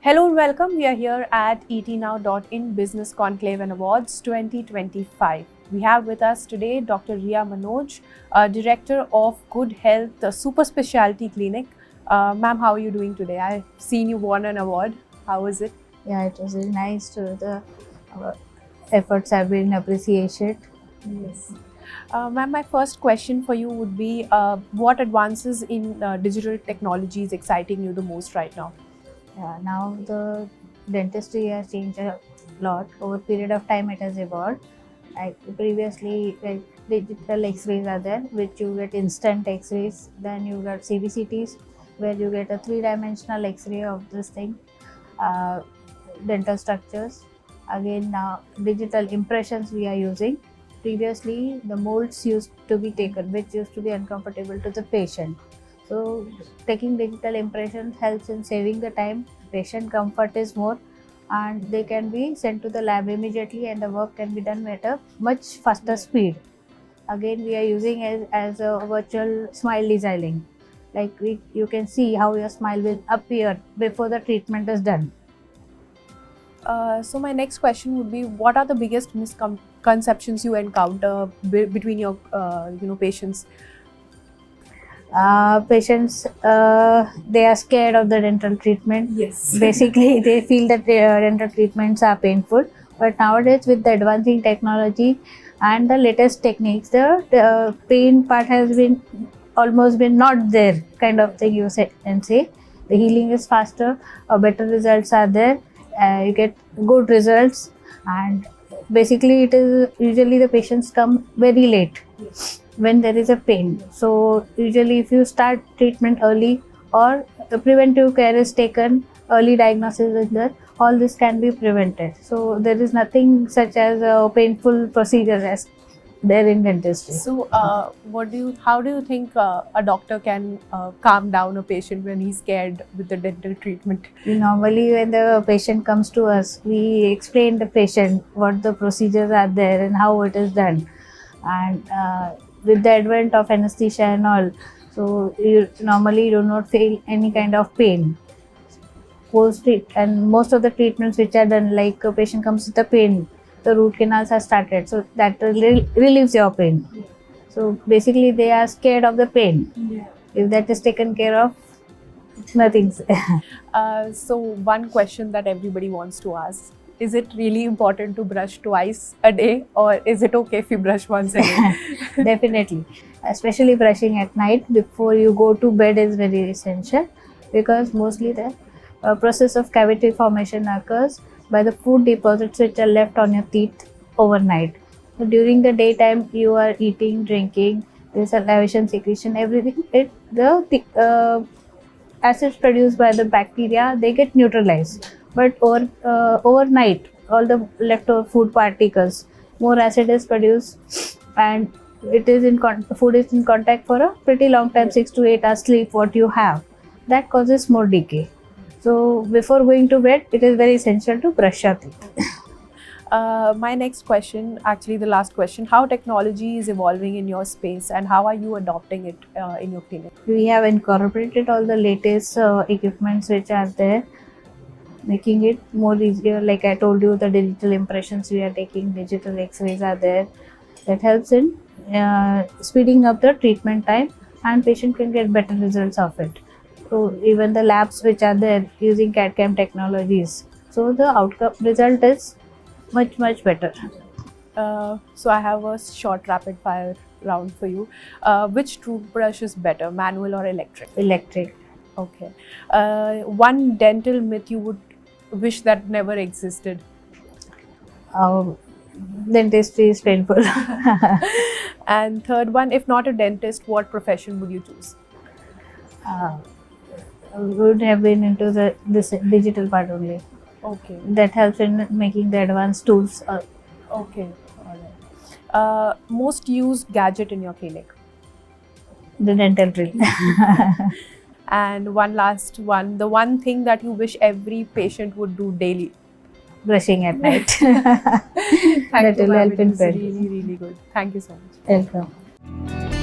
Hello and welcome. We are here at etnow.in Business Conclave and Awards 2025. We have with us today Dr. Riya Manoj, Director of Good Health Super Specialty Clinic. Ma'am, how are you doing today? I've seen you won an award. How is it? Yeah, it was really nice to our efforts have been appreciated. Yes. Ma'am, my first question for you would be what advances in digital technology is exciting you the most right now? Yeah, now the dentistry has changed a lot. Over a period of time, it has evolved. Like previously, like digital X-rays are there, which you get instant X-rays. Then you got CBCTs, where you get a three-dimensional X-ray of this thing, dental structures. Again, now digital impressions we are using. Previously, the molds used to be taken, which used to be uncomfortable to the patient. So, taking digital impressions helps in saving the time. Patient comfort is more, and they can be sent to the lab immediately, and the work can be done at a much faster speed. Again, we are using as a virtual smile designing. Like you can see how your smile will appear before the treatment is done. So my next question would be, what are the biggest misconceptions you encounter between your patients? Patients they are scared of the dental treatment. Yes. Basically, they feel that their dental treatments are painful. But nowadays, with the advancing technology and the latest techniques, the pain part has been almost been not there, kind of thing you say and say. The healing is faster, better results are there. You get good results, and basically, it is usually the patients come very late when there is a pain. So usually if you start treatment early, or the preventive care is taken, early diagnosis is there, all this can be prevented. So there is nothing such as a painful procedure as there in dentistry. So, how do you think a doctor can calm down a patient when he's scared with the dental treatment? Normally when the patient comes to us, we explain the patient what the procedures are there and how it is done. And with the advent of anesthesia and all, so you normally do not feel any kind of pain post it. And most of the treatments which are done, like a patient comes with a pain, the root canals are started, so that relieves your pain. So basically they are scared of the pain. If that is taken care of, nothing's So one question that everybody wants to ask: is it really important to brush twice a day, or is it okay if you brush once a day? Definitely, especially brushing at night before you go to bed is very essential, because mostly the process of cavity formation occurs by the food deposits which are left on your teeth overnight. So during the daytime you are eating, drinking, there's salivation secretion, everything. The acids produced by the bacteria, they get neutralized, but overnight all the leftover food particles, more acid is produced, and food is in contact for a pretty long time, 6 to 8 hours sleep what you have, that causes more decay. So before going to bed, it is very essential to brush your teeth. My next question, actually the last question: how technology is evolving in your space, and how are you adopting it in your clinic? We have incorporated all the latest equipments which are there, making it more easier. Like I told you, the digital impressions we are taking, digital X-rays are there. That helps in speeding up the treatment time, and patient can get better results of it. So even the labs which are there using CAD/CAM technologies, so the outcome result is much better. So I have a short rapid fire round for you. Which toothbrush is better, manual or electric? Electric. Okay. One dental myth you would wish that never existed. Dentistry is painful. And third one, if not a dentist, what profession would you choose? Would have been into this digital part only. Okay. That helps in making the advanced tools. Okay. All right. Most used gadget in your clinic? The dental drill. And one last one, the one thing that you wish every patient would do daily? Brushing at night. Thank That you, will ma'am. help It in was bed. really, really good. Thank you so much. Welcome.